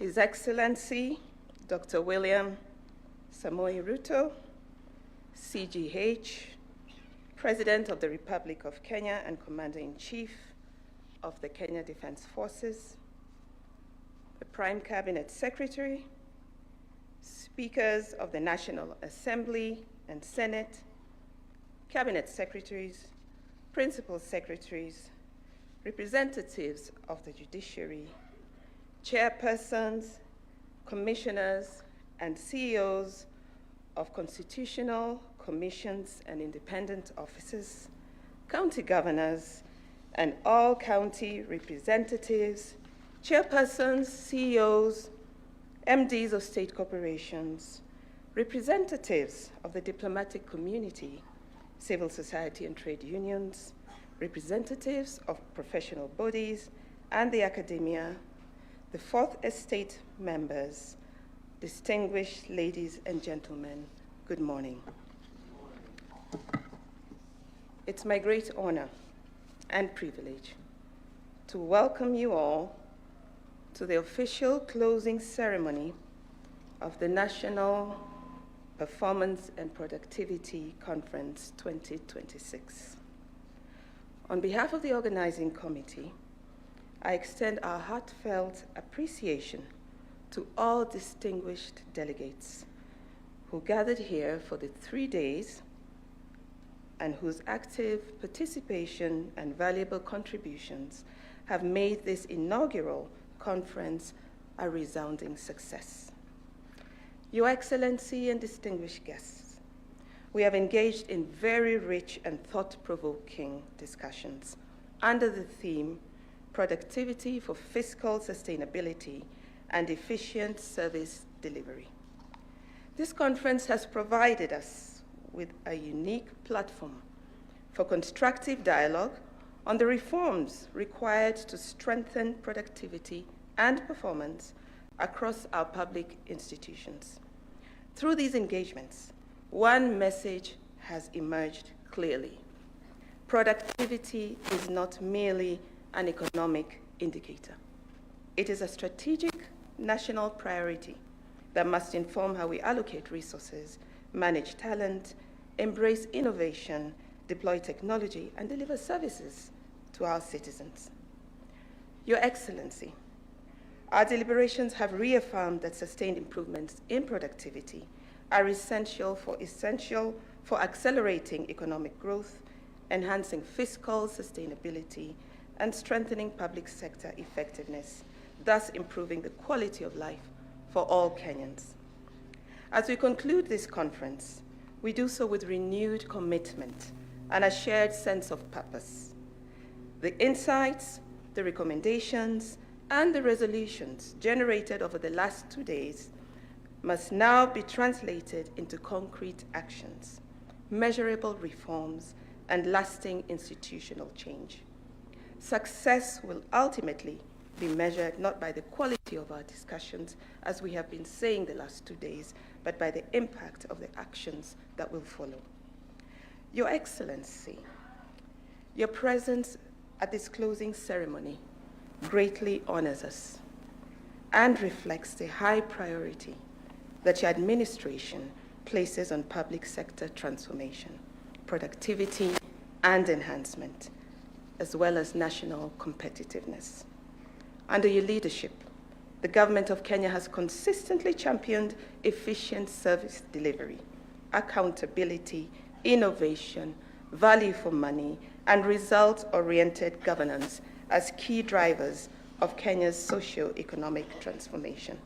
His Excellency, Dr. William Samoei Ruto, CGH, President of the Republic of Kenya and Commander-in-Chief of the Kenya Defense Forces, the Prime Cabinet Secretary, Speakers of the National Assembly and Senate, Cabinet Secretaries, Principal Secretaries, representatives of the judiciary, chairpersons, commissioners, and CEOs of constitutional commissions and independent offices, county governors, and all county representatives, chairpersons, CEOs, MDs of state corporations, representatives of the diplomatic community, civil society and trade unions, representatives of professional bodies and the academia, the Fourth Estate members, distinguished ladies and gentlemen, good morning. It's my great honor and privilege to welcome you all to the official closing ceremony of the National Performance and Productivity Conference 2026. On behalf of the organizing committee, I extend our heartfelt appreciation to all distinguished delegates who gathered here for the 3 days and whose active participation and valuable contributions have made this inaugural conference a resounding success. Your Excellency and distinguished guests, we have engaged in very rich and thought-provoking discussions under the theme Productivity for Fiscal Sustainability and Efficient Service Delivery. This conference has provided us with a unique platform for constructive dialogue on the reforms required to strengthen productivity and performance across our public institutions. Through these engagements, one message has emerged clearly. Productivity is not merely an economic indicator. It is a strategic national priority that must inform how we allocate resources, manage talent, embrace innovation, deploy technology, and deliver services to our citizens. Your Excellency, our deliberations have reaffirmed that sustained improvements in productivity are essential for accelerating economic growth, enhancing fiscal sustainability, and strengthening public sector effectiveness, thus improving the quality of life for all Kenyans. As we conclude this conference, we do so with renewed commitment and a shared sense of purpose. The insights, the recommendations, and the resolutions generated over the last 2 days must now be translated into concrete actions, measurable reforms, and lasting institutional change. Success will ultimately be measured not by the quality of our discussions, as we have been saying the last 2 days, but by the impact of the actions that will follow. Your Excellency, your presence at this closing ceremony greatly honors us and reflects the high priority that your administration places on public sector transformation, productivity, and enhancement, as well as national competitiveness. Under your leadership, the government of Kenya has consistently championed efficient service delivery, accountability, innovation, value for money, and results-oriented governance as key drivers of Kenya's socio-economic transformation.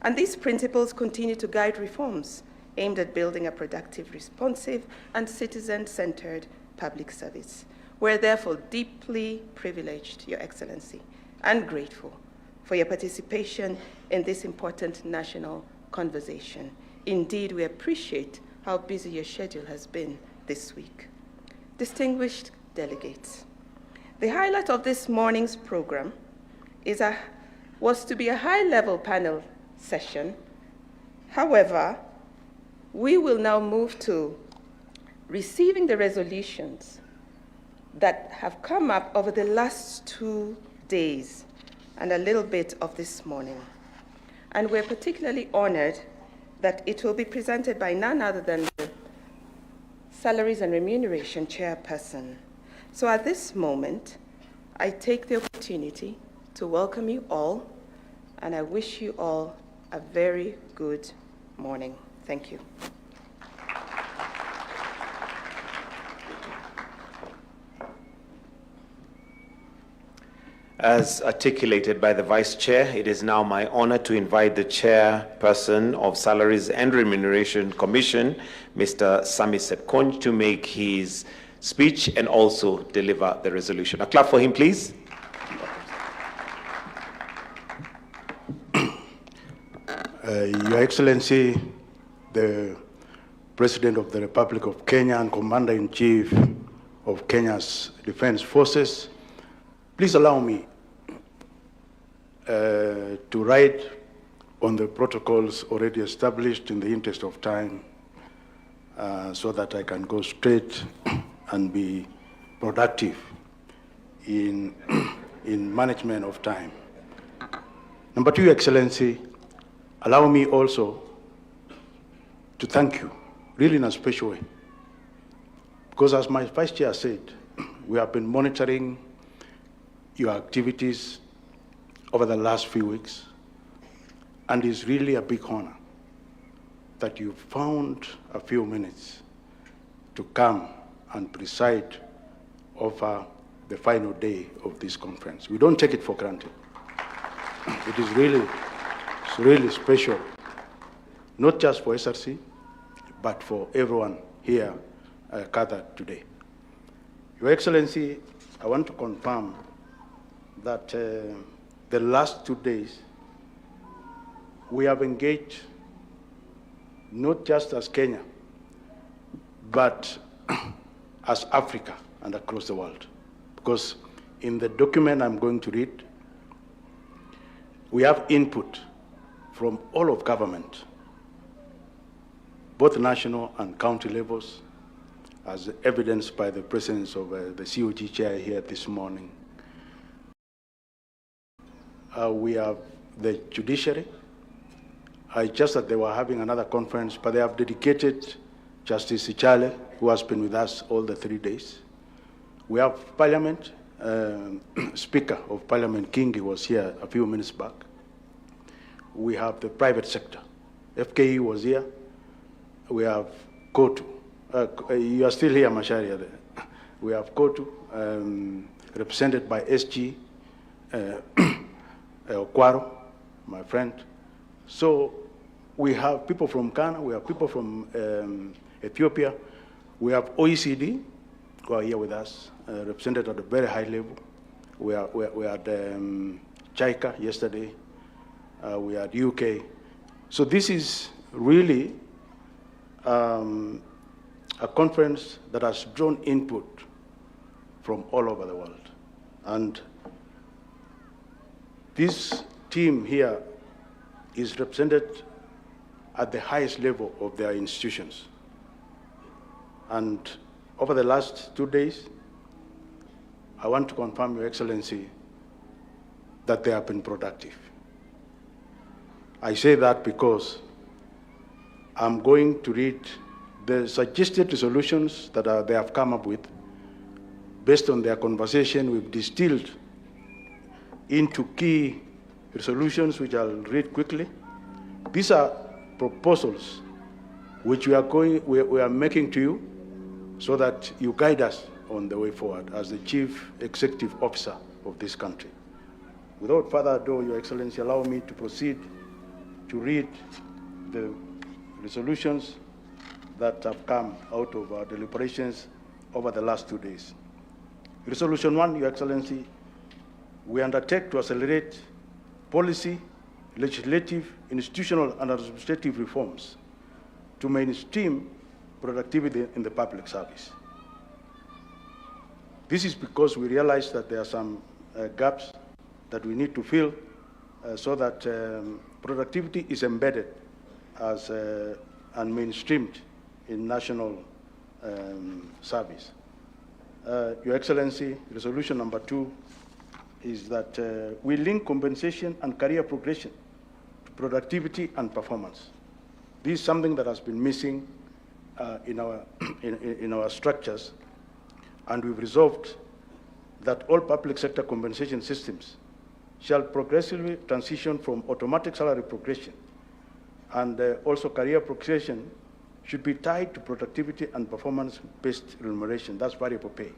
And these principles continue to guide reforms aimed at building a productive, responsive, and citizen-centered public service. We're therefore deeply privileged, Your Excellency, and grateful for your participation in this important national conversation. Indeed, we appreciate how busy your schedule has been this week. Distinguished delegates, the highlight of this morning's program was to be a high-level panel session. However, we will now move to receiving the resolutions that have come up over the last 2 days and a little bit of this morning. And we're particularly honored that it will be presented by none other than the Salaries and Remuneration Chairperson. So at this moment, I take the opportunity to welcome you all, and I wish you all a very good morning. Thank you. As articulated by the Vice Chair, it is now my honor to invite the Chairperson of Salaries and Remuneration Commission, Mr. Sami Sepkonj, to make his speech and also deliver the resolution. A clap for him, please. Your Excellency, the President of the Republic of Kenya and Commander-in-Chief of Kenya's Defense Forces, please allow me to write on the protocols already established in the interest of time so that I can go straight and be productive in management of time. Number two, Your Excellency, allow me also to thank you, really in a special way, because as my Vice Chair said, we have been monitoring your activities over the last few weeks, and it's really a big honor that you found a few minutes to come and preside over the final day of this conference. We don't take it for granted. It is really special, not just for SRC, but for everyone here gathered today. Your Excellency, I want to confirm that the last 2 days, we have engaged not just as Kenya, but as Africa and across the world. Because in the document I'm going to read, we have input from all of government, both national and county levels, as evidenced by the presence of the COG chair here this morning. We have the judiciary. Just that they were having another conference, but they have dedicated Justice Sichale, who has been with us all the 3 days. We have Parliament. Speaker of Parliament, Kingi, was here a few minutes back. We have the private sector. FKE was here. We have KOTU. You are still here, Macharia. We have KOTU, represented by SG Okwaro, my friend. So we have people from Ghana, we have people from Ethiopia, we have OECD who are here with us, represented at a very high level. We had JICA yesterday, we had UK. So this is really a conference that has drawn input from all over the world. And this team here is represented at the highest level of their institutions. And over the last 2 days, I want to confirm, Your Excellency, that they have been productive. I say that because I'm going to read the suggested resolutions that they have come up with. Based on their conversation, we've distilled into key resolutions, which I'll read quickly. These are proposals which we are making to you so that you guide us on the way forward as the Chief Executive Officer of this country. Without further ado, Your Excellency, allow me to proceed to read the resolutions that have come out of our deliberations over the last 2 days. Resolution 1, Your Excellency, we undertake to accelerate policy, legislative, institutional, and administrative reforms to mainstream productivity in the public service. This is because we realize that there are some gaps that we need to fill so that productivity is embedded as and mainstreamed in national service. Your Excellency, resolution number 2 is that we link compensation and career progression to productivity, and performance. This is something that has been missing in our structures, and we've resolved that all public sector compensation systems shall progressively transition from automatic salary progression, and also career progression should be tied to productivity and performance-based remuneration. That's variable pay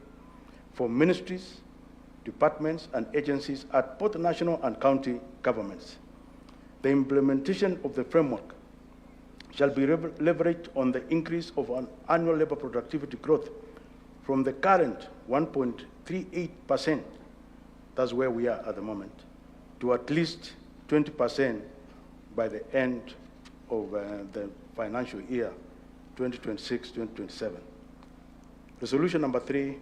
for ministries, departments, and agencies at both national and county governments. The implementation of the framework shall be leveraged on the increase of an annual labor productivity growth from the current 1.38%, that's where we are at the moment, to at least 20% by the end of the financial year 2026-2027. Resolution number 3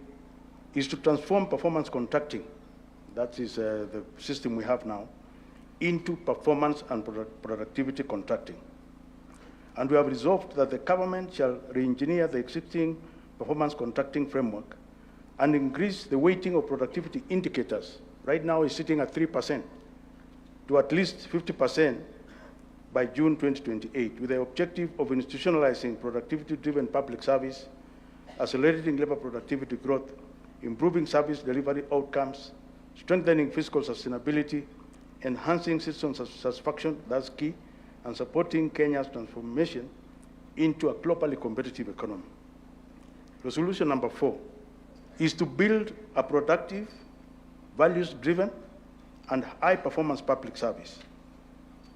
is to transform performance contracting, that is the system we have now, into performance and productivity contracting. And we have resolved that the government shall re-engineer the existing performance contracting framework and increase the weighting of productivity indicators. Right now it's sitting at 3% to at least 50% by June 2028, with the objective of institutionalizing productivity-driven public service, accelerating labor productivity growth, improving service delivery outcomes, strengthening fiscal sustainability, enhancing citizen satisfaction, that's key, and supporting Kenya's transformation into a globally competitive economy. Resolution number 4 is to build a productive, values-driven, and high-performance public service.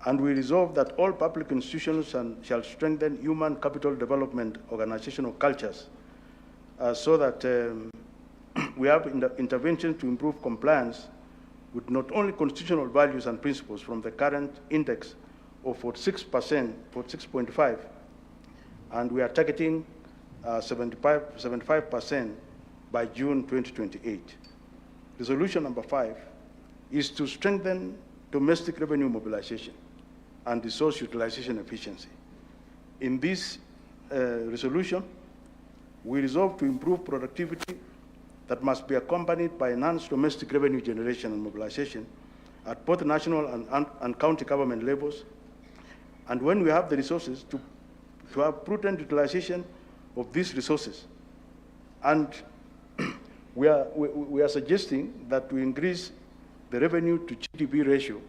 And we resolve that all public institutions shall strengthen human capital development organizational cultures so that we have interventions to improve compliance with not only constitutional values and principles from the current index of 46.5, and we are targeting 75% by June 2028. Resolution number 5 is to strengthen domestic revenue mobilization and resource utilization efficiency. In this resolution, we resolve to improve productivity that must be accompanied by enhanced domestic revenue generation and mobilization at both national and county government levels. And when we have the resources, to have prudent utilization of these resources. And we are suggesting that we increase the revenue to GDP ratio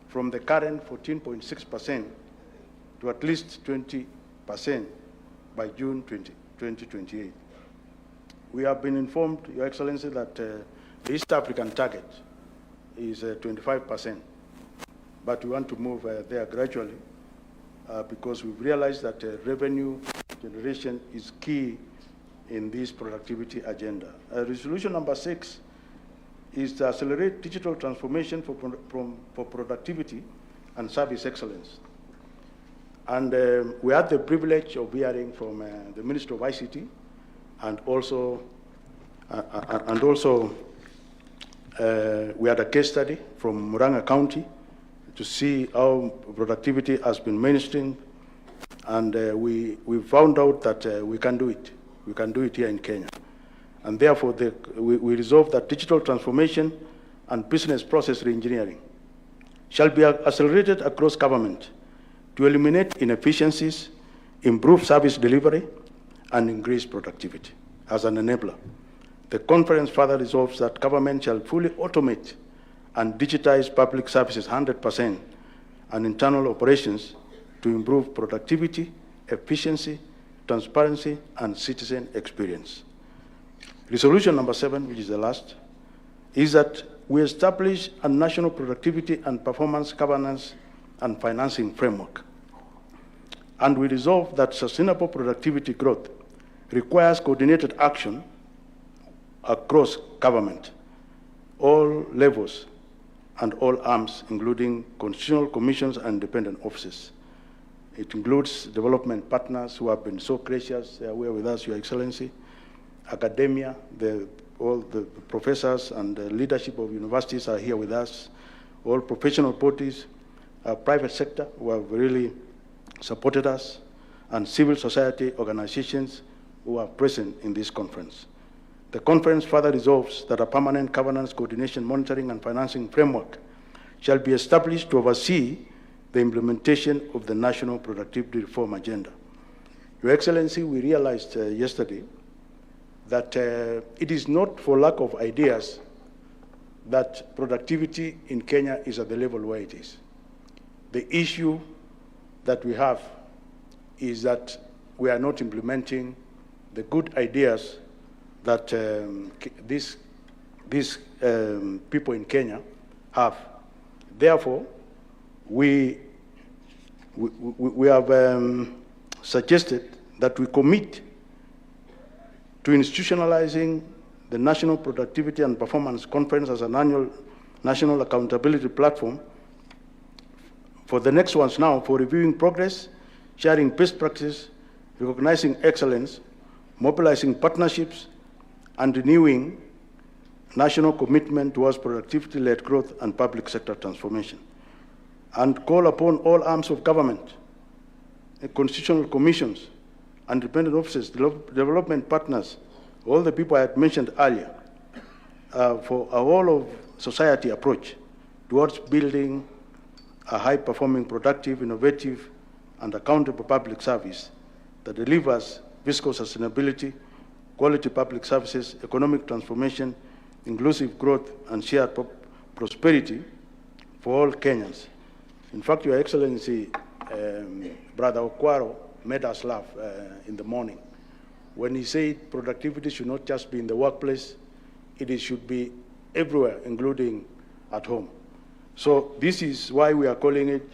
from the current 14.6% to at least 20% by June 2028. We have been informed, Your Excellency, that the East African target is 25%, but we want to move there gradually because we've realized that revenue generation is key in this productivity agenda. Resolution number 6 is to accelerate digital transformation for productivity and service excellence. And we had the privilege of hearing from the Minister of ICT and also we had a case study from Murang'a County to see how productivity has been mainstreamed, and we found out that we can do it. We can do it here in Kenya. And therefore, we resolved that digital transformation and business process reengineering shall be accelerated across government to eliminate inefficiencies, improve service delivery, and increase productivity as an enabler. The conference further resolves that government shall fully automate and digitize public services 100% and internal operations to improve productivity, efficiency, transparency, and citizen experience. Resolution number 7, which is the last, is that we establish a national productivity and performance governance and financing framework. And we resolve that sustainable productivity growth requires coordinated action across government, all levels and all arms, including constitutional commissions and independent offices. It includes development partners who have been so gracious, they are here with us, Your Excellency, academia, all the professors and the leadership of universities are here with us, all professional bodies, private sector who have really supported us, and civil society organizations who are present in this conference. The conference further resolves that a permanent governance, coordination, monitoring, and financing framework shall be established to oversee the implementation of the National Productivity Reform Agenda. Your Excellency, we realized yesterday that it is not for lack of ideas that productivity in Kenya is at the level where it is. The issue that we have is that we are not implementing the good ideas that these people in Kenya have. Therefore, we have suggested that we commit to institutionalizing the National Productivity and Performance Conference as an annual national accountability platform for the next ones now, for reviewing progress, sharing best practices, recognizing excellence, mobilizing partnerships, and renewing national commitment towards productivity-led growth and public sector transformation. And call upon all arms of government, constitutional commissions, independent offices, development partners, all the people I had mentioned earlier, for a whole of society approach towards building a high-performing, productive, innovative, and accountable public service that delivers fiscal sustainability, quality public services, economic transformation, inclusive growth, and shared prosperity for all Kenyans. In fact, Your Excellency, Brother Okwaro made us laugh in the morning when he said productivity should not just be in the workplace, it should be everywhere, including at home. So this is why we are calling it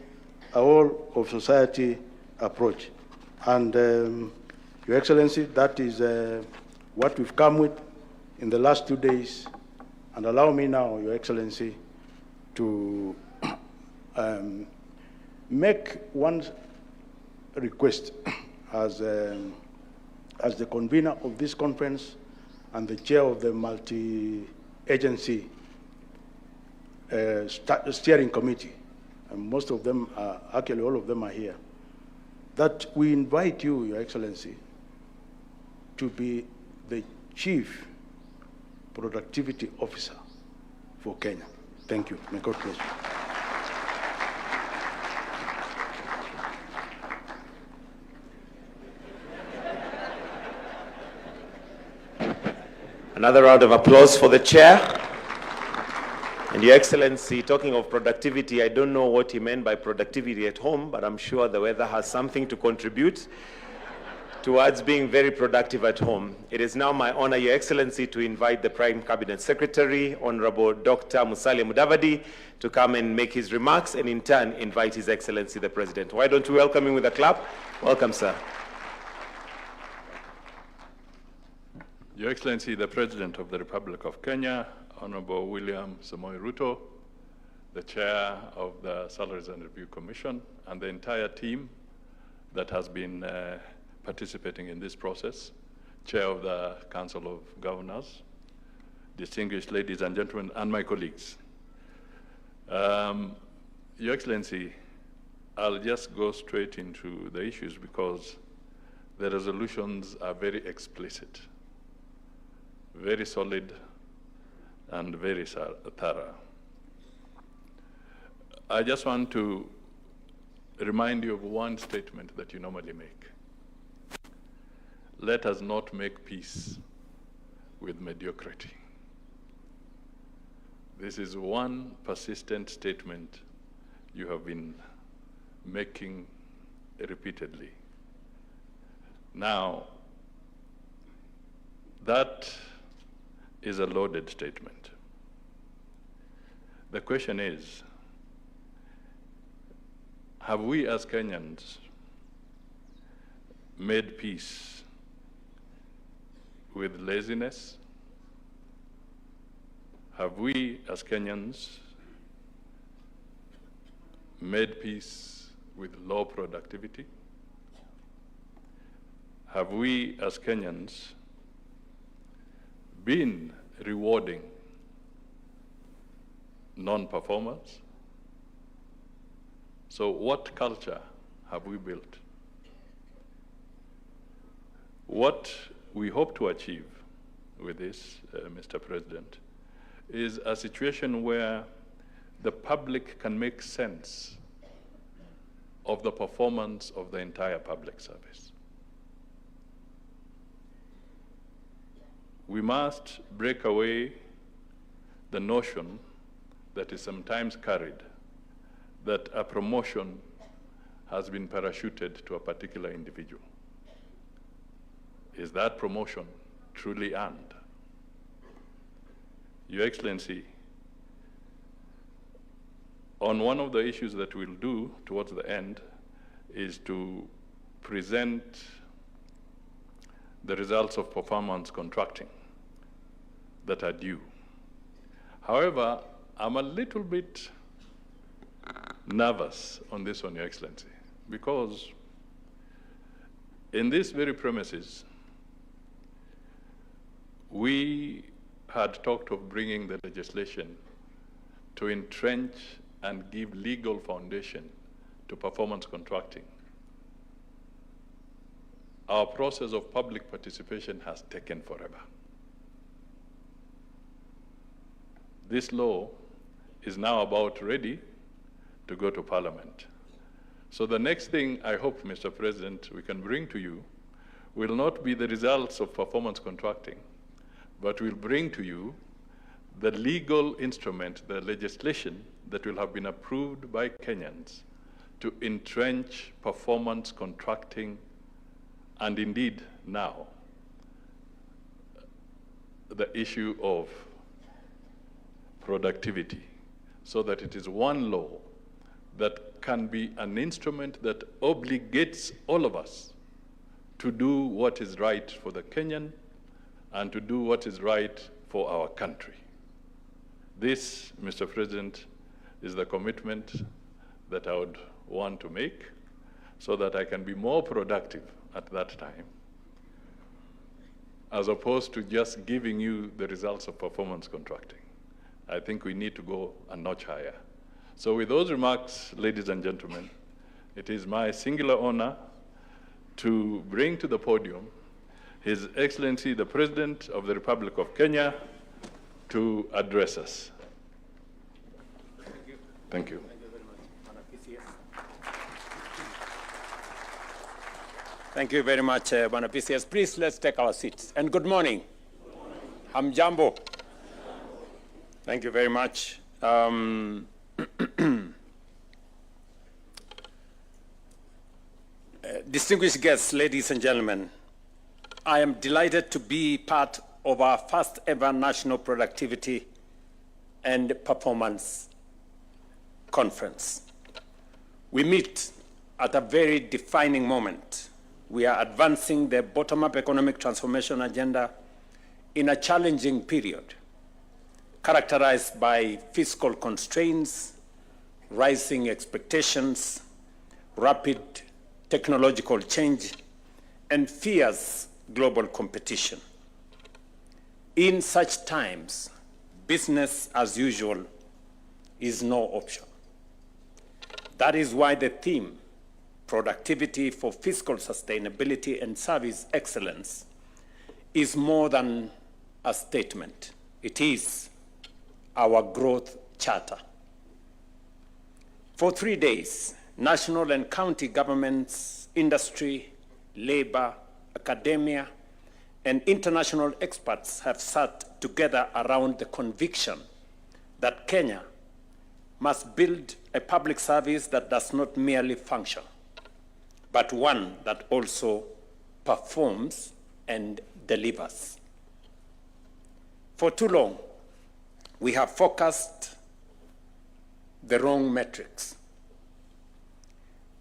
a whole of society approach. And Your Excellency, that is what we've come with in the last 2 days. And allow me now, Your Excellency, to make one request as the convener of this conference and the chair of the multi-agency steering committee, and most of them are, actually all of them are here, that we invite you, Your Excellency, to be the Chief Productivity Officer for Kenya. Thank you. May God bless you. Another round of applause for the chair. And Your Excellency, talking of productivity, I don't know what he meant by productivity at home, but I'm sure the weather has something to contribute towards being very productive at home. It is now my honor, Your Excellency, to invite the Prime Cabinet Secretary, Honorable Dr. Musalia Mudavadi, to come and make his remarks, and in turn invite His Excellency the President. Why don't we welcome him with a clap? Welcome, sir. Your Excellency, the President of the Republic of Kenya, Honorable William Samoei Ruto, the Chair of the Salaries and Review Commission, and the entire team that has been participating in this process, Chair of the Council of Governors, distinguished ladies and gentlemen, and my colleagues. Your Excellency, I'll just go straight into the issues because the resolutions are very explicit, very solid, and very thorough. I just want to remind you of one statement that you normally make. Let us not make peace with mediocrity. This is one persistent statement you have been making repeatedly. Now, that is a loaded statement. The question is, have we as Kenyans made peace with laziness? Have we as Kenyans made peace with low productivity? Have we as Kenyans been rewarding non-performers? So what culture have we built? What we hope to achieve with this, Mr. President, is a situation where the public can make sense of the performance of the entire public service. We must break away the notion that is sometimes carried that a promotion has been parachuted to a particular individual. Is that promotion truly earned? Your Excellency, on one of the issues that we'll do towards the end is to present the results of performance contracting that are due. However, I'm a little bit nervous on this one, Your Excellency, because in these very premises, we had talked of bringing the legislation to entrench and give legal foundation to performance contracting. Our process of public participation has taken forever. This law is now about ready to go to Parliament. So the next thing I hope, Mr. President, we can bring to you will not be the results of performance contracting, but will bring to you the legal instrument, the legislation that will have been approved by Kenyans to entrench performance contracting, and indeed now the issue of productivity, so that it is one law that can be an instrument that obligates all of us to do what is right for the Kenyan and to do what is right for our country. This, Mr. President, is the commitment that I would want to make so that I can be more productive at that time, as opposed to just giving you the results of performance contracting. I think we need to go a notch higher. So with those remarks, ladies and gentlemen, it is my singular honor to bring to the podium His Excellency, the President of the Republic of Kenya, to address us. Thank you. Thank you very much, Bwana PCS. Please, let's take our seats. And good morning. Hamjambo. Thank you very much. Distinguished guests, ladies and gentlemen, I am delighted to be part of our first ever National Productivity and Performance Conference. We meet at a very defining moment. We are advancing the bottom-up economic transformation agenda in a challenging period, characterized by fiscal constraints, rising expectations, rapid technological change, and fierce global competition. In such times, business as usual is no option. That is why the theme, productivity for fiscal sustainability and service excellence, is more than a statement. It is our growth charter. For 3 days, national and county governments, industry, labor, academia, and international experts have sat together around the conviction that Kenya must build a public service that does not merely function, but one that also performs and delivers. For too long, we have focused the wrong metrics.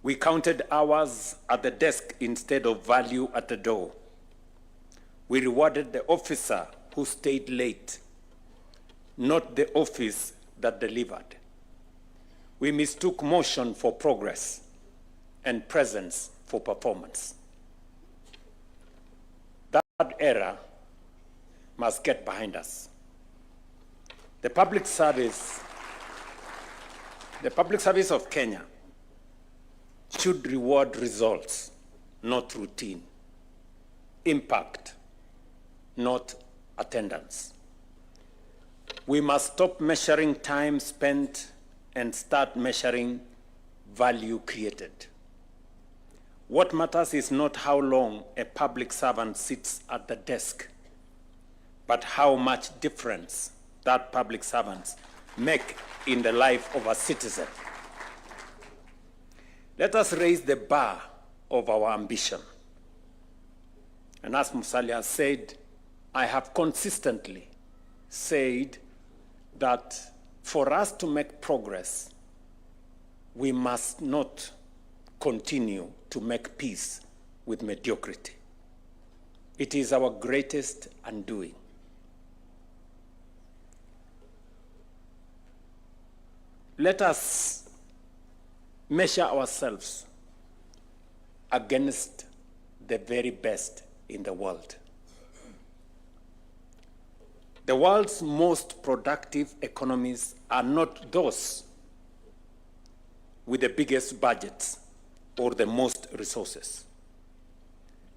We counted hours at the desk instead of value at the door. We rewarded the officer who stayed late, not the office that delivered. We mistook motion for progress and presence for performance. That era must get behind us. The public service of Kenya should reward results, not routine. Impact, not attendance. We must stop measuring time spent and start measuring value created. What matters is not how long a public servant sits at the desk, but how much difference that public servants make in the life of a citizen. Let us raise the bar of our ambition. And as Musalia said, I have consistently said that for us to make progress, we must not continue to make peace with mediocrity. It is our greatest undoing. Let us measure ourselves against the very best in the world. The world's most productive economies are not those with the biggest budgets or the most resources.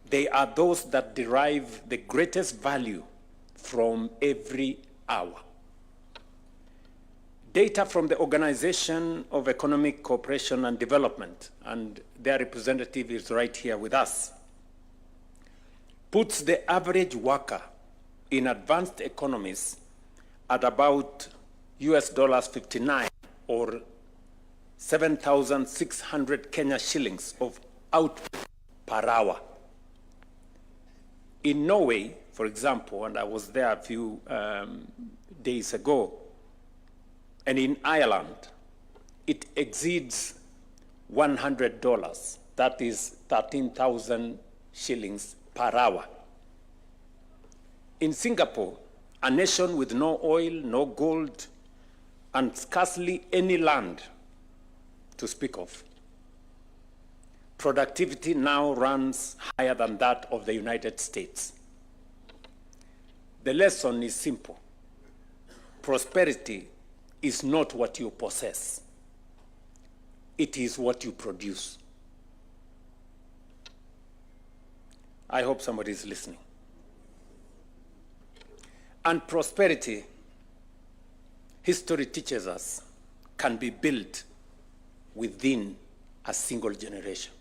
They are those that derive the greatest value from every hour. Data from the Organization of Economic Cooperation and Development, and their representative is right here with us, puts the average worker in advanced economies at about $59 or 7,600 Kenya shillings of output per hour. In Norway, for example, and I was there a few days ago, and in Ireland, it exceeds $100. That is 13,000 shillings per hour. In Singapore, a nation with no oil, no gold, and scarcely any land to speak of, productivity now runs higher than that of the United States. The lesson is simple. Prosperity is not what you possess. It is what you produce. I hope somebody is listening. And prosperity, history teaches us, can be built within a single generation.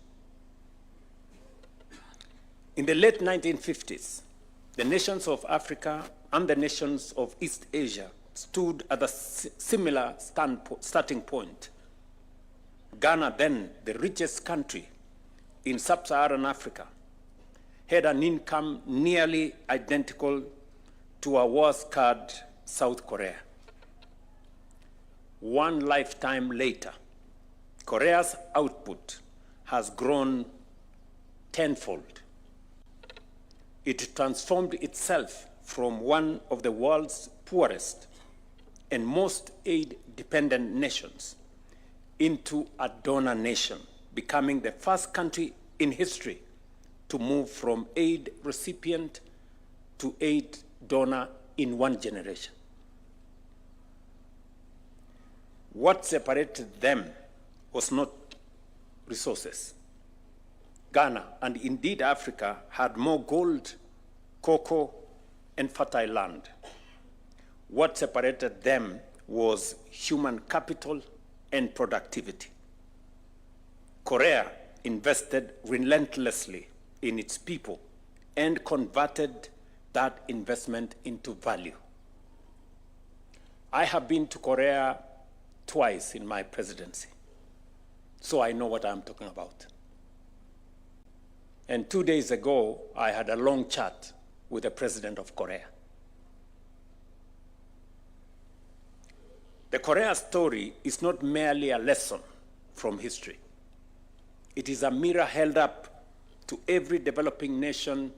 In the late 1950s, the nations of Africa and the nations of East Asia stood at a similar starting point. Ghana, then the richest country in sub-Saharan Africa, had an income nearly identical to a war-scarred South Korea. One lifetime later, Korea's output has grown tenfold. It transformed itself from one of the world's poorest and most aid-dependent nations into a donor nation, becoming the first country in history to move from aid recipient to aid donor in one generation. What separated them was not resources. Ghana, and indeed Africa, had more gold, cocoa, and fertile land. What separated them was human capital and productivity. Korea invested relentlessly in its people and converted that investment into value. I have been to Korea twice in my presidency, so I know what I'm talking about. And 2 days ago, I had a long chat with the president of Korea. The Korea story is not merely a lesson from history. It is a mirror held up to every developing nation,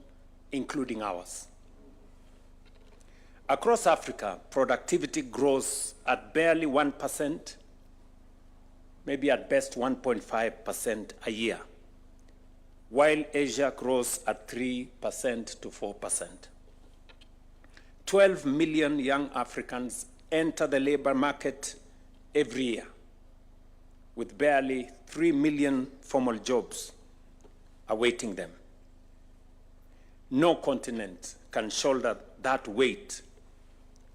including ours. Across Africa, productivity grows at barely 1%, maybe at best 1.5% a year, while Asia grows at 3% to 4%. 12 million young Africans enter the labor market every year, with barely 3 million formal jobs awaiting them. No continent can shoulder that weight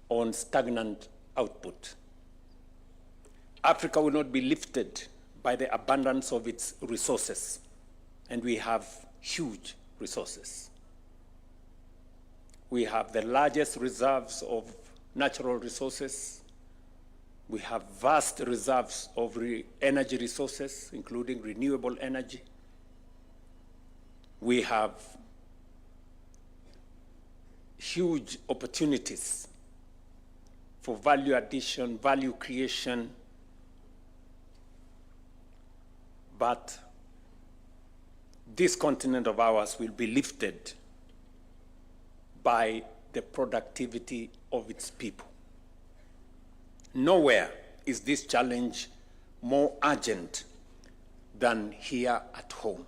on stagnant output. Africa will not be lifted by the abundance of its resources, and we have huge resources. We have the largest reserves of natural resources. We have vast reserves of energy resources, including renewable energy. We have huge opportunities for value addition, value creation, but this continent of ours will be lifted by the productivity of its people. Nowhere is this challenge more urgent than here at home.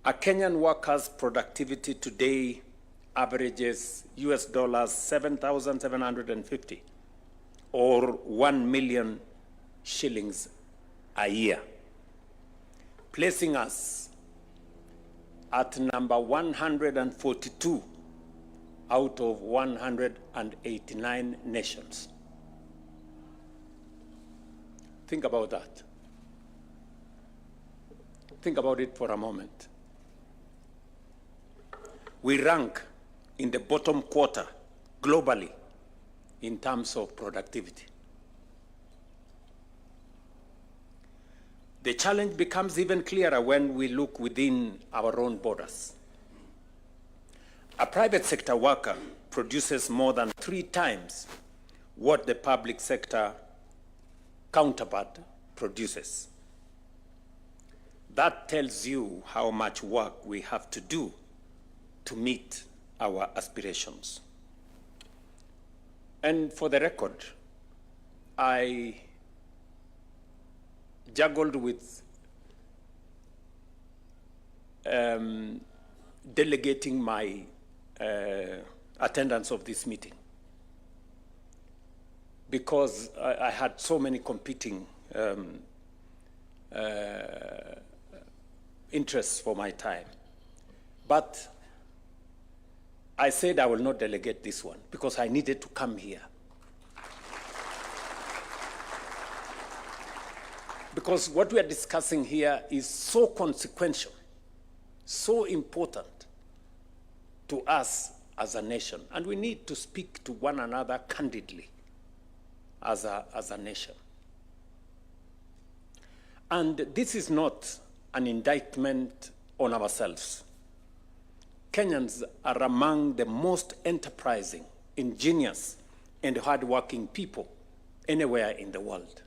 A Kenyan worker's productivity today averages $7,750 or 1 million shillings a year, placing us at number 142 out of 189 nations. Think about that. Think about it for a moment. We rank in the bottom quarter globally in terms of productivity. The challenge becomes even clearer when we look within our own borders. A private sector worker produces more than 3 times what the public sector counterpart produces. That tells you how much work we have to do to meet our aspirations. And for the record, I juggled with delegating my attendance of this meeting because I had so many competing interests for my time. But I said I will not delegate this one because I needed to come here. Because what we are discussing here is so consequential, so important to us as a nation. And we need to speak to one another candidly as a nation. And this is not an indictment on ourselves. Kenyans are among the most enterprising, ingenious, and hardworking people anywhere in the world.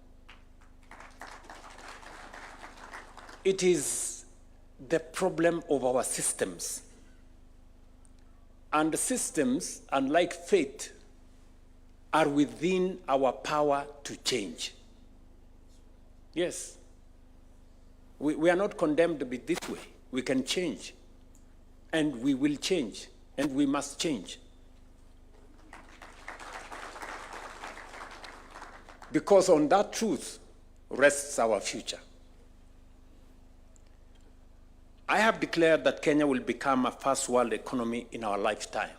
It is the problem of our systems. And the systems, unlike fate, are within our power to change. Yes. We are not condemned to be this way. We can change. And we will change. And we must change. Because on that truth rests our future. I have declared that Kenya will become a first world economy in our lifetime,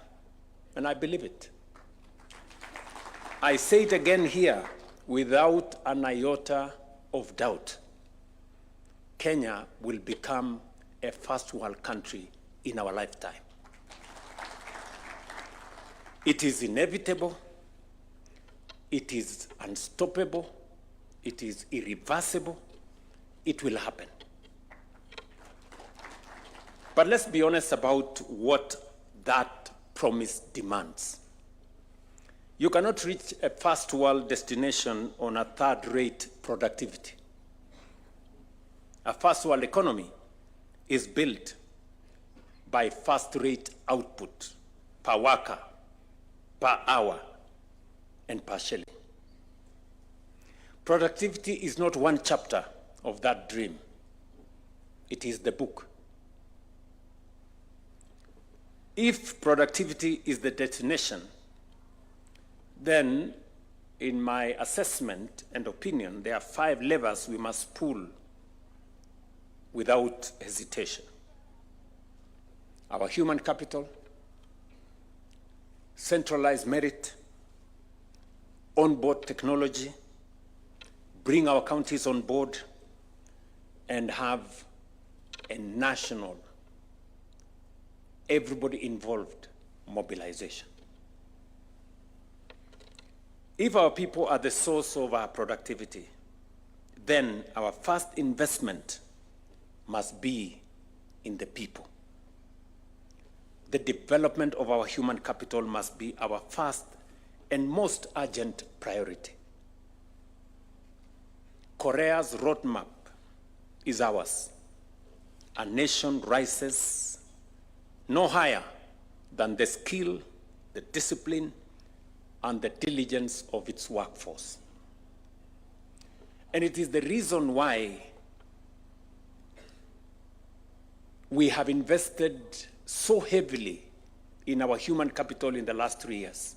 and I believe it. I say it again here without an iota of doubt. Kenya will become a first world country in our lifetime. It is inevitable, it is unstoppable, it is irreversible, it will happen. But let's be honest about what that promise demands. You cannot reach a first world destination on a third-rate productivity. A first world economy is built by first-rate output per worker, per hour, and per shilling. Productivity is not one chapter of that dream. It is the book. If productivity is the destination, then in my assessment and opinion, there are 5 levers we must pull without hesitation. Our human capital, centralized merit, onboard technology, bring our counties on board, and have and national, everybody involved mobilization. If our people are the source of our productivity, then our first investment must be in the people. The development of our human capital must be our first and most urgent priority. Korea's roadmap is ours. A nation rises no higher than the skill, the discipline, and the diligence of its workforce. And it is the reason why we have invested so heavily in our human capital in the last 3 years.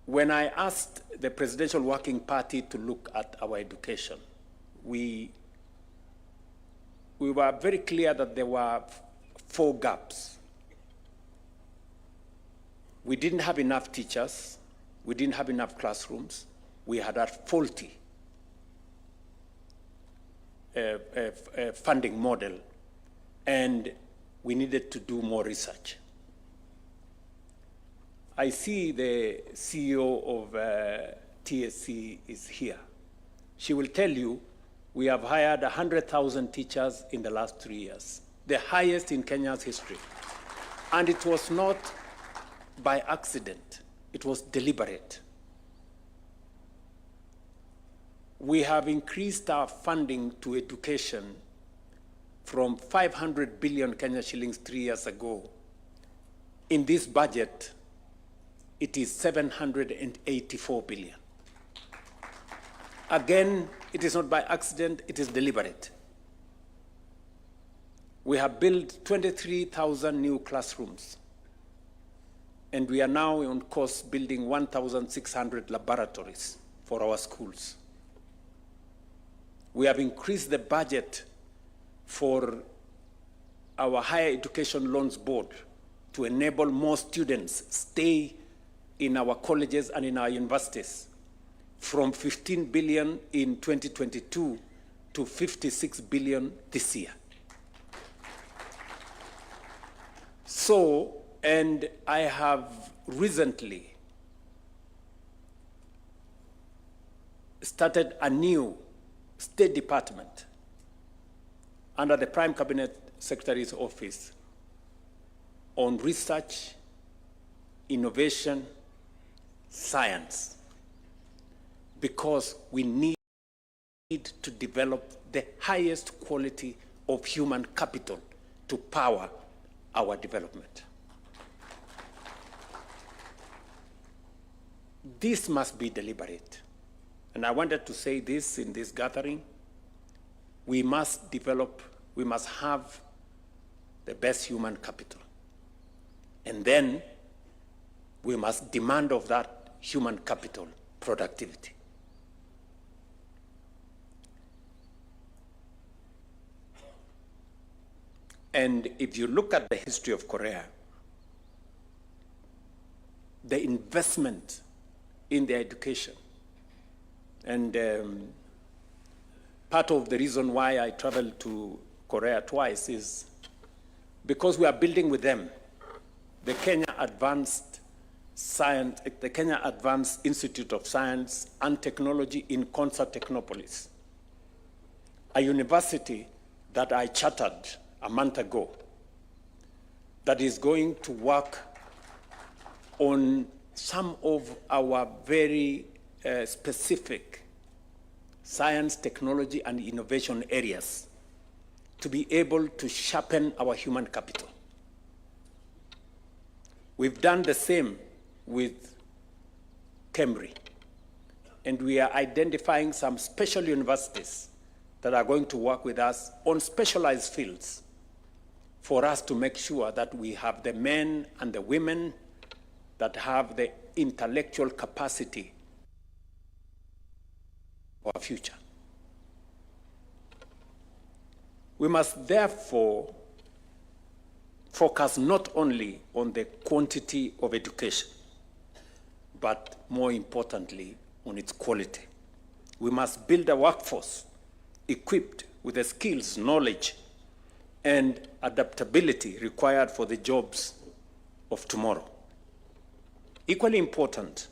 When I asked the Presidential Working Party to look at our education, we were very clear that there were 4 gaps. We didn't have enough teachers, we didn't have enough classrooms, we had a faulty funding model, and we needed to do more research. I see the CEO of TSC is here. She will tell you we have hired 100,000 teachers in the last 3 years, the highest in Kenya's history. And it was not by accident, it was deliberate. We have increased our funding to education from 500 billion Kenya shillings 3 years ago. In this budget, it is 784 billion. Again, it is not by accident, it is deliberate. We have built 23,000 new classrooms, and we are now on course building 1,600 laboratories for our schools. We have increased the budget for our Higher Education Loans Board to enable more students stay in our colleges and in our universities from 15 billion in 2022 to 56 billion this year. So, and I have recently started a new State Department under the Prime Cabinet Secretary's office on research, innovation, science, because we need to develop the highest quality of human capital to power our development. This must be deliberate. And I wanted to say this in this gathering. We must develop, we must have the best human capital. And then we must demand of that human capital productivity. And if you look at the history of Korea, the investment in their education, and part of the reason why I traveled to Korea twice is because we are building with them the Kenya Advanced Institute of Science and Technology in Concert Technopolis, a university that I chartered a month ago that is going to work on some of our very specific science, technology, and innovation areas to be able to sharpen our human capital. We've done the same with Kemri, and we are identifying some special universities that are going to work with us on specialized fields for us to make sure that we have the men and the women that have the intellectual capacity for our future. We must therefore focus not only on the quantity of education, but more importantly, on its quality. We must build a workforce equipped with the skills, knowledge, and adaptability required for the jobs of tomorrow. Equally important,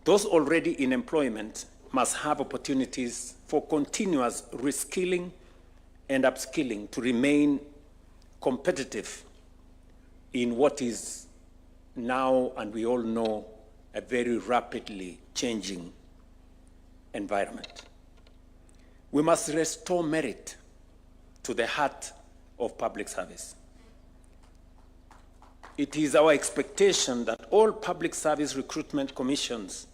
those already in employment must have opportunities for continuous reskilling and upskilling to remain competitive in what is now, and we all know, a very rapidly changing environment. We must restore merit to the heart of public service. It is our expectation that all public service recruitment commissions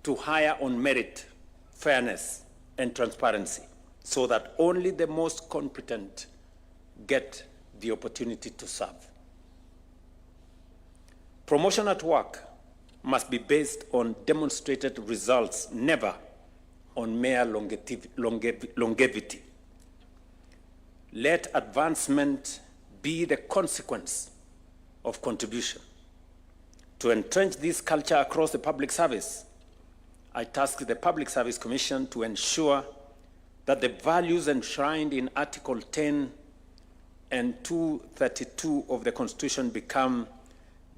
to hire on merit, fairness, and transparency, so that only the most competent get the opportunity to serve. Promotion at work must be based on demonstrated results, never on mere longevity. Let advancement be the consequence of contribution. To entrench this culture across the public service, I task the Public Service Commission to ensure that the values enshrined in Article 10 and 232 of the Constitution become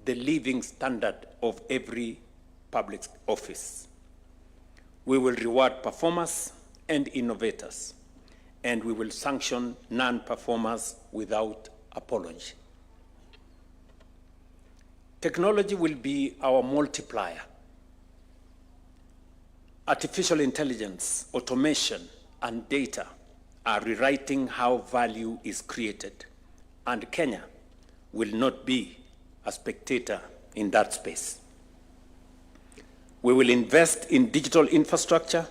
the living standard of every public office. We will reward performers and innovators, and we will sanction non-performers without apology. Technology will be our multiplier. Artificial intelligence, automation, and data are rewriting how value is created, and Kenya will not be a spectator in that space. We will invest in digital infrastructure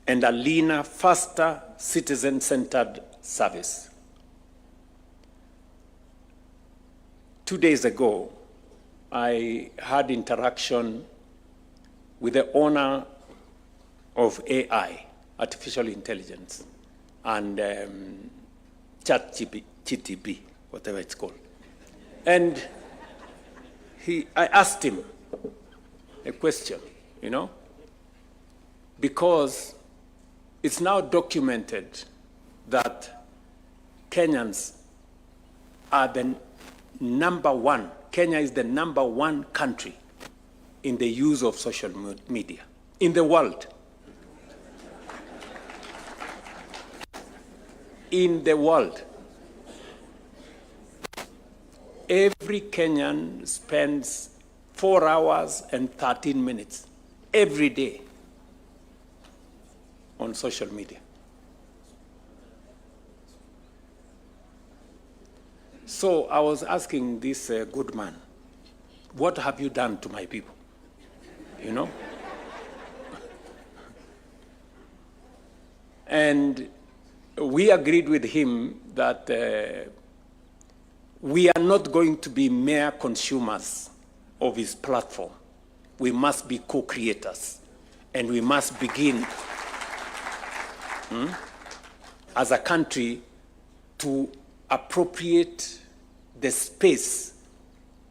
and a leaner, faster, citizen-centered service. 2 days ago, I had interaction with the owner of AI, artificial intelligence, and ChatGPT, whatever it's called. And I asked him a question, because it's now documented that Kenyans are the number one. Kenya is the number one country in the use of social media in the world. In the world. Every Kenyan spends 4 hours and 13 minutes every day on social media. So I was asking this good man, what have you done to my people? And we agreed with him that we are not going to be mere consumers of his platform. We must be co-creators, and we must begin as a country to appropriate the space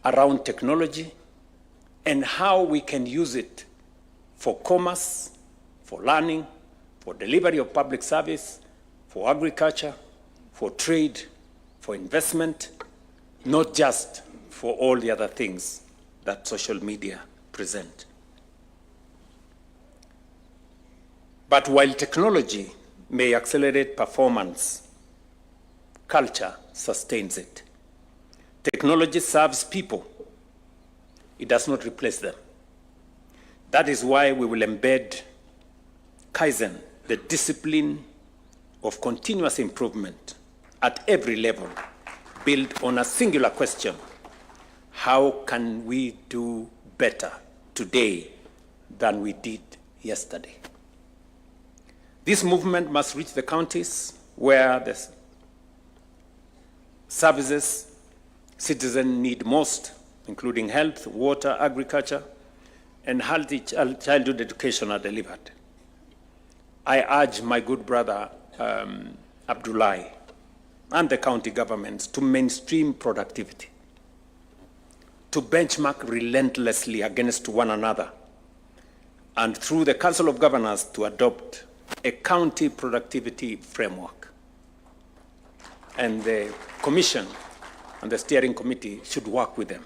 around technology and how we can use it for commerce, for learning, for delivery of public service, for agriculture, for trade, for investment, not just for all the other things that social media present. But while technology may accelerate performance, culture sustains it. Technology serves people. It does not replace them. That is why we will embed Kaizen, the discipline of continuous improvement at every level, built on a singular question: how can we do better today than we did yesterday? This movement must reach the counties where the services citizens need most, including health, water, agriculture, and healthy childhood education are delivered. I urge my good brother Abdullahi and the county governments to mainstream productivity, to benchmark relentlessly against one another, and through the Council of Governors to adopt a county productivity framework. And the Commission and the Steering Committee should work with them.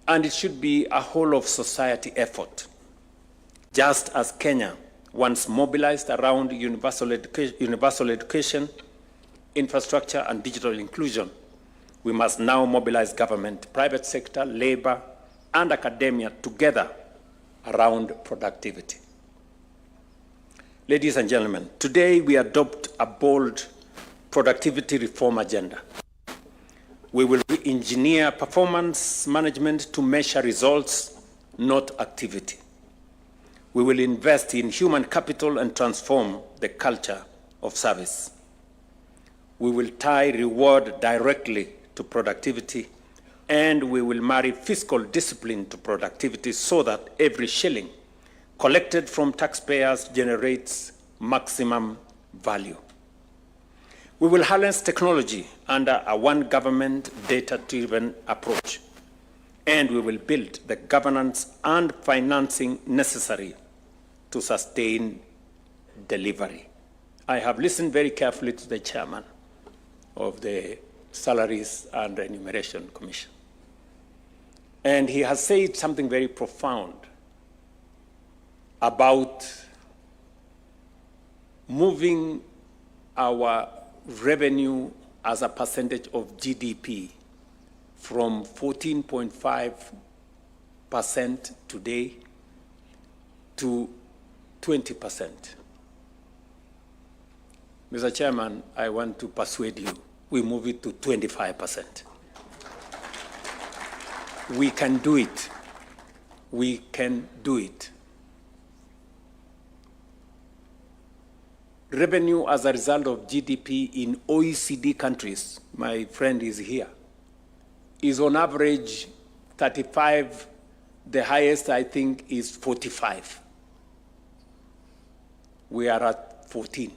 And it should be a whole of society effort. Just as Kenya once mobilized around universal education, infrastructure, and digital inclusion, we must now mobilize government, private sector, labor, and academia together around productivity. Ladies and gentlemen, today we adopt a bold productivity reform agenda. We will re-engineer performance management to measure results, not activity. We will invest in human capital and transform the culture of service. We will tie reward directly to productivity, and we will marry fiscal discipline to productivity so that every shilling collected from taxpayers generates maximum value. We will harness technology under a one government data-driven approach, and we will build the governance and financing necessary to sustain delivery. I have listened very carefully to the chairman of the Salaries and Remuneration Commission, and he has said something very profound about moving our revenue as a percentage of GDP from 14.5% today to 20%. Mr. Chairman, I want to persuade you, we move it to 25%. We can do it. We can do it. Revenue as a result of GDP in OECD countries, my friend is here, is on average 35. The highest, I think, is 45. We are at 14.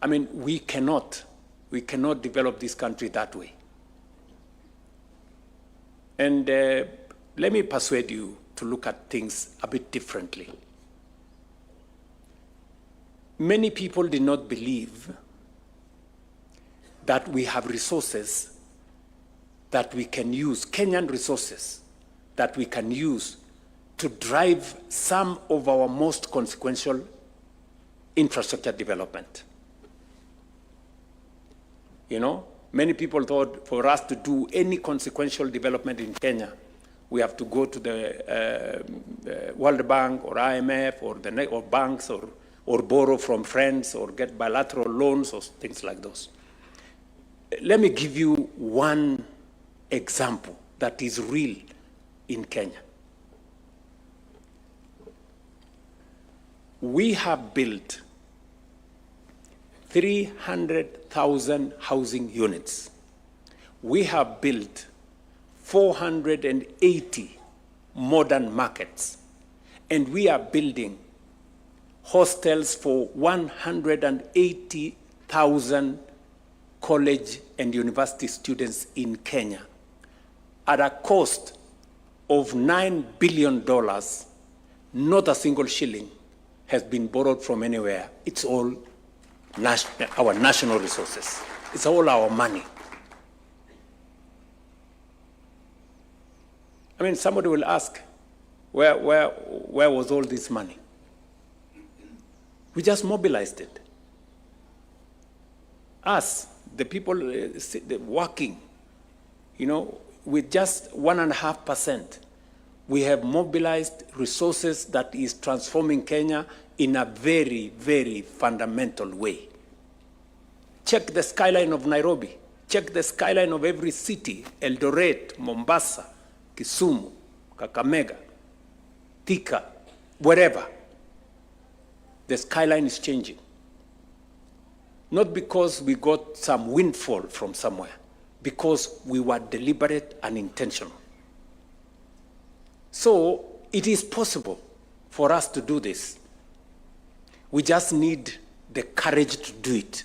I mean, we cannot develop this country that way. And let me persuade you to look at things a bit differently. Many people did not believe that we have resources that we can use, Kenyan resources that we can use to drive some of our most consequential infrastructure development. You know, many people thought for us to do any consequential development in Kenya, we have to go to the World Bank or IMF or banks or borrow from friends or get bilateral loans or things like those. Let me give you one example that is real in Kenya. We have built 300,000 housing units. We have built 480 modern markets, and we are building hostels for 180,000 college and university students in Kenya at a cost of $9 billion. Not a single shilling has been borrowed from anywhere. It's all our national resources. It's all our money. I mean, somebody will ask, where was all this money? We just mobilized it. Us, the people working, you know, with just 1.5%, we have mobilized resources that is transforming Kenya in a very, very fundamental way. Check the skyline of Nairobi. Check the skyline of every city, Eldoret, Mombasa, Kisumu, Kakamega, Thika, wherever. The skyline is changing. Not because we got some windfall from somewhere, because we were deliberate and intentional. So it is possible for us to do this. We just need the courage to do it.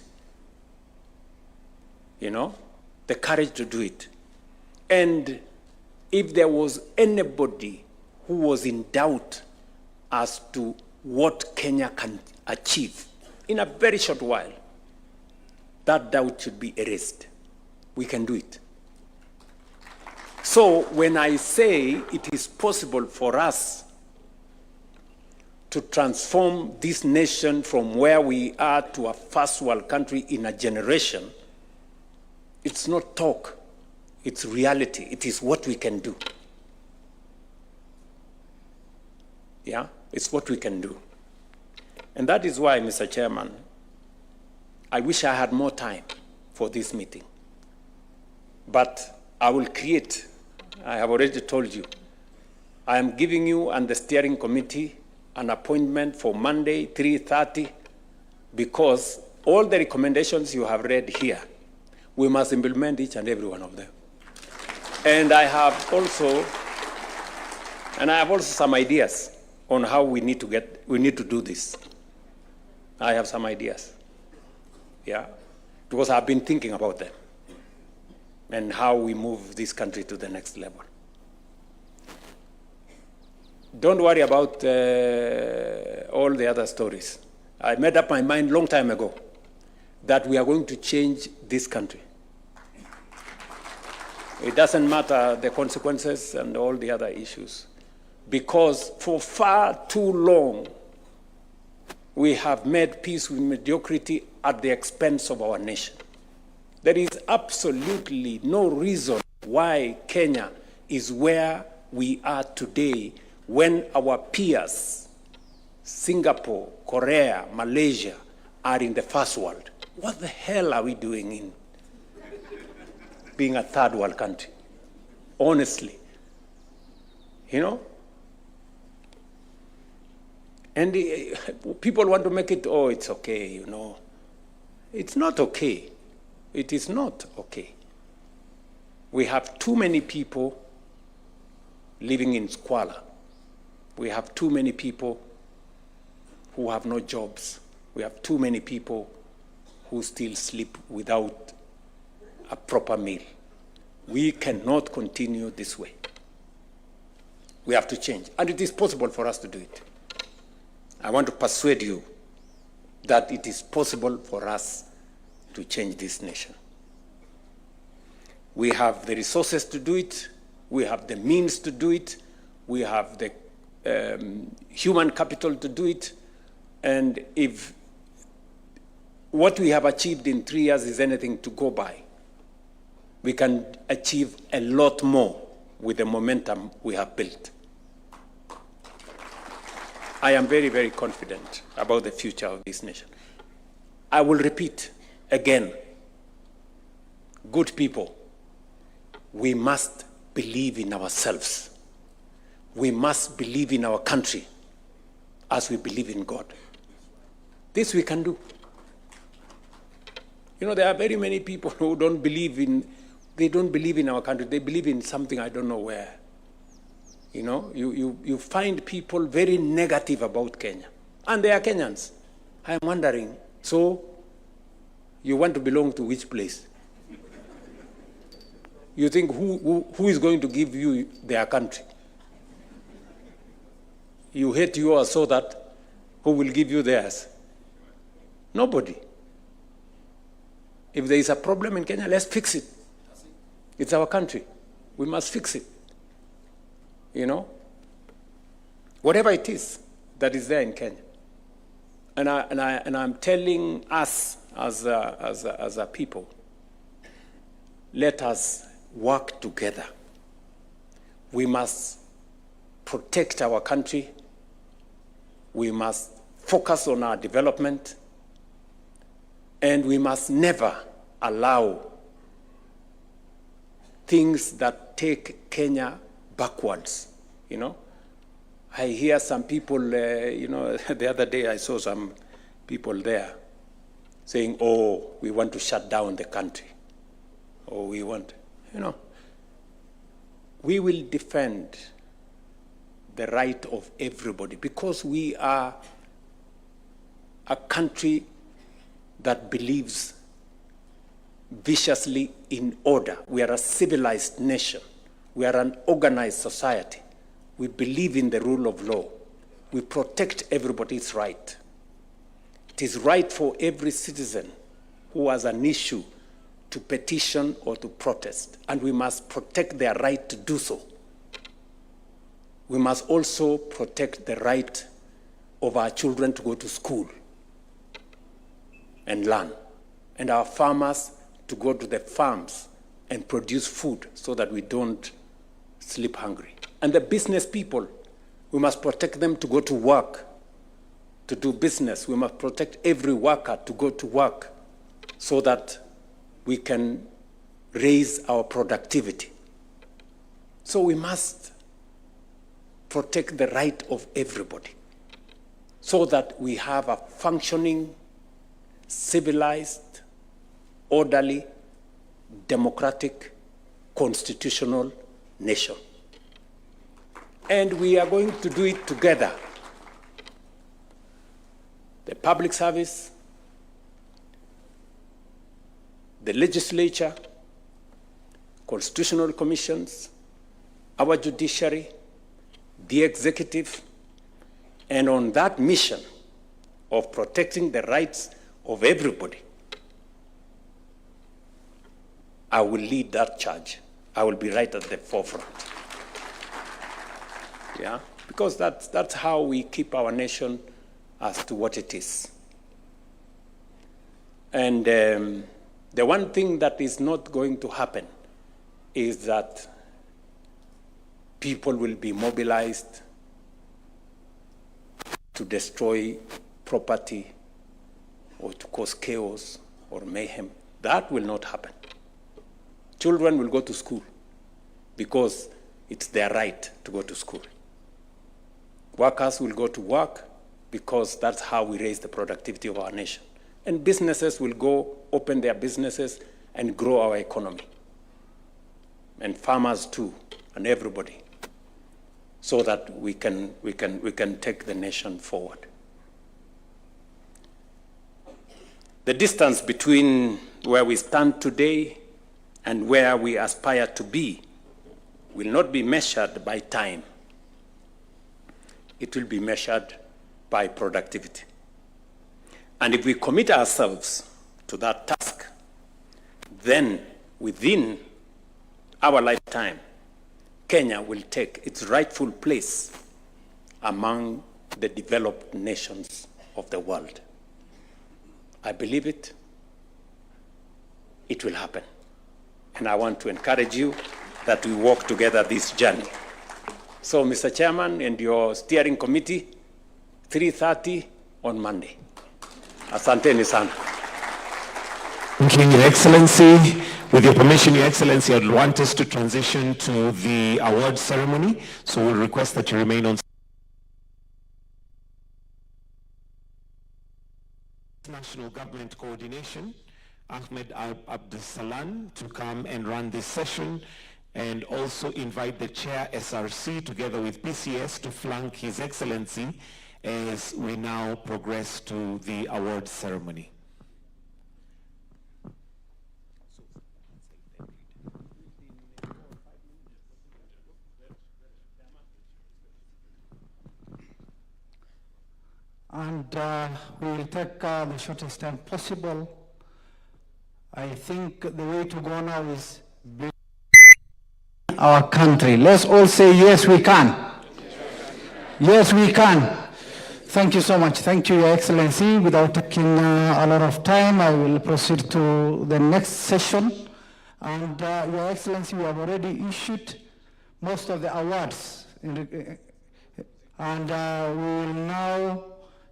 You know, the courage to do it. And if there was anybody who was in doubt as to what Kenya can achieve in a very short while, that doubt should be erased. We can do it. So when I say it is possible for us to transform this nation from where we are to a first world country in a generation, it's not talk, it's reality. It is what we can do. Yeah, it's what we can do. And that is why, Mr. Chairman, I wish I had more time for this meeting. But I will create, I have already told you, I am giving you and the steering committee an appointment for Monday, 3:30, because all the recommendations you have read here, we must implement each and every one of them. And I have also some ideas on how we need to do this. I have some ideas, yeah, because I've been thinking about them and how we move this country to the next level. Don't worry about all the other stories. I made up my mind a long time ago that we are going to change this country. It doesn't matter the consequences and all the other issues, because for far too long, we have made peace with mediocrity at the expense of our nation. There is absolutely no reason why Kenya is where we are today when our peers, Singapore, Korea, Malaysia, are in the first world. What the hell are we doing in being a third world country? Honestly, you know? And people want to make it, oh, it's okay, you know. It's not okay. It is not okay. We have too many people living in squalor. We have too many people who have no jobs. We have too many people who still sleep without a proper meal. We cannot continue this way. We have to change, and it is possible for us to do it. I want to persuade you that it is possible for us to change this nation. We have the resources to do it. We have the means to do it. We have the human capital to do it. And if what we have achieved in 3 years is anything to go by, we can achieve a lot more with the momentum we have built. I am very, very confident about the future of this nation. I will repeat again, good people, we must believe in ourselves. We must believe in our country as we believe in God. This we can do. You know, there are very many people who don't believe in our country. They believe in something I don't know where. You know, you find people very negative about Kenya. And they are Kenyans. I'm wondering, so you want to belong to which place? You think who is going to give you their country? You hate yours, so that who will give you theirs? Nobody. If there is a problem in Kenya, let's fix it. It's our country. We must fix it. You know? Whatever it is that is there in Kenya. And I'm telling us as a people, let us work together. We must protect our country. We must focus on our development. And we must never allow things that take Kenya backwards, you know. I hear some people, you know, the other day I saw some people there saying, oh, we want to shut down the country. Or we want, you know. We will defend the right of everybody because we are a country that believes viciously in order. We are a civilized nation. We are an organized society. We believe in the rule of law. We protect everybody's right. It is right for every citizen who has an issue to petition or to protest, and we must protect their right to do so. We must also protect the right of our children to go to school and learn, and our farmers to go to the farms and produce food so that we don't sleep hungry. And the business people, we must protect them to go to work, to do business. We must protect every worker to go to work so that we can raise our productivity. So we must protect the right of everybody so that we have a functioning, civilized, orderly, democratic, constitutional nation. And we are going to do it together. The public service, the legislature, constitutional commissions, our judiciary, the executive, and on that mission of protecting the rights of everybody, I will lead that charge. I will be right at the forefront. Yeah, because that's how we keep our nation as to what it is. And the one thing that is not going to happen is that people will be mobilized to destroy property or to cause chaos or mayhem. That will not happen. Children will go to school because it's their right to go to school. Workers will go to work because that's how we raise the productivity of our nation. And businesses will go open their businesses and grow our economy. And farmers too, and everybody, so that we can take the nation forward. The distance between where we stand today and where we aspire to be will not be measured by time. It will be measured by productivity. And if we commit ourselves to that task, then within our lifetime, Kenya will take its rightful place among the developed nations of the world. I believe it. It will happen. And I want to encourage you that we walk together this journey. So, Mr. Chairman and your steering committee, 3:30 on Monday. Asanteni sana. Thank you, Your Excellency. With your permission, Your Excellency, I'd want us to transition to the award ceremony. So we'll request that you remain on. National Government Coordination, Ahmed Abdusalan, to come and run this session, and also invite the Chair SRC together with PCS to flank His Excellency as we now progress to the award ceremony. And we will take the shortest time possible. I think the way to go now is build our country. Let's all say, yes, we can. Yes, we can. Thank you so much. Thank you, Your Excellency. Without taking a lot of time, I will proceed to the next session. And Your Excellency, we have already issued most of the awards. And we will now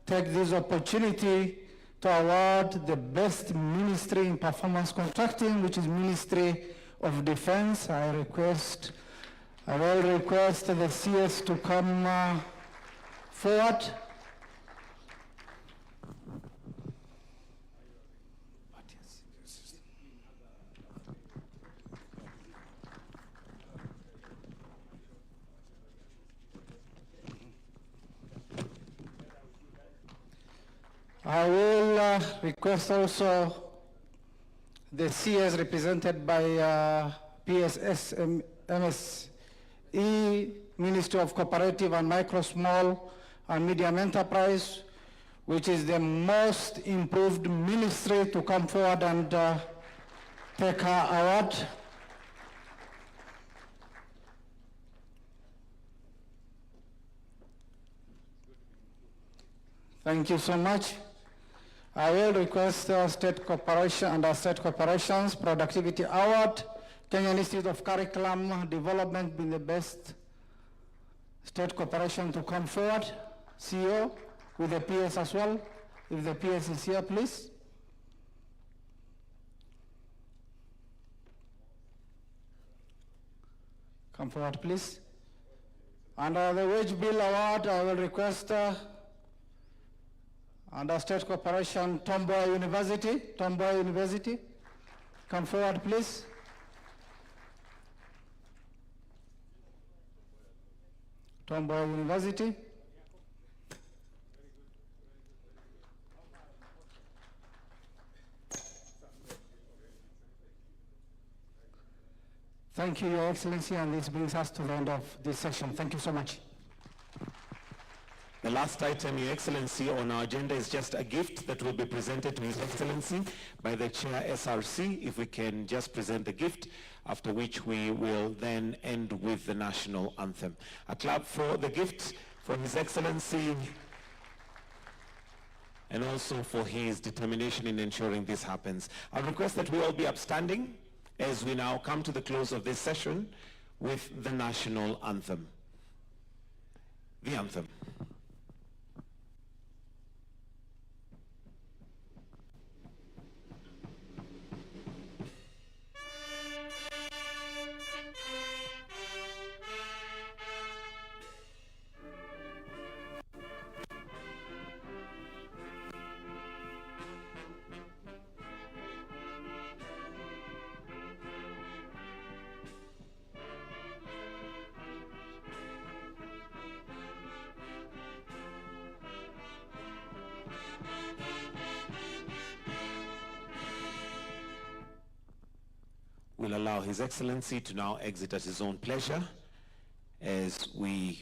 take this opportunity to award the best ministry in performance contracting, which is Ministry of Defense. I will request the CS to come forward. I will request also the CS represented by PSS MSE, Ministry of Cooperative and Micro, Small and Medium Enterprise, which is the most improved ministry to come forward and take her award. Thank you so much. I will request State Corporation and State Corporations Productivity Award, Kenya Institute of Curriculum Development being the best state corporation to come forward. CEO with the PS as well. If the PS is here, please. Come forward, please. Under the Wage Bill Award, I will request under State Corporation, Tomboya University. Come forward, please. Tomboya University. Thank you, Your Excellency, and this brings us to the end of this session. Thank you so much. The last item, Your Excellency, on our agenda is just a gift that will be presented to His Excellency by the Chair SRC. If we can just present the gift, after which we will then end with the national anthem. A clap for the gift from His Excellency and also for his determination in ensuring this happens. I request that we all be upstanding as we now come to the close of this session with the national anthem. The anthem. We'll allow His Excellency to now exit at his own pleasure as we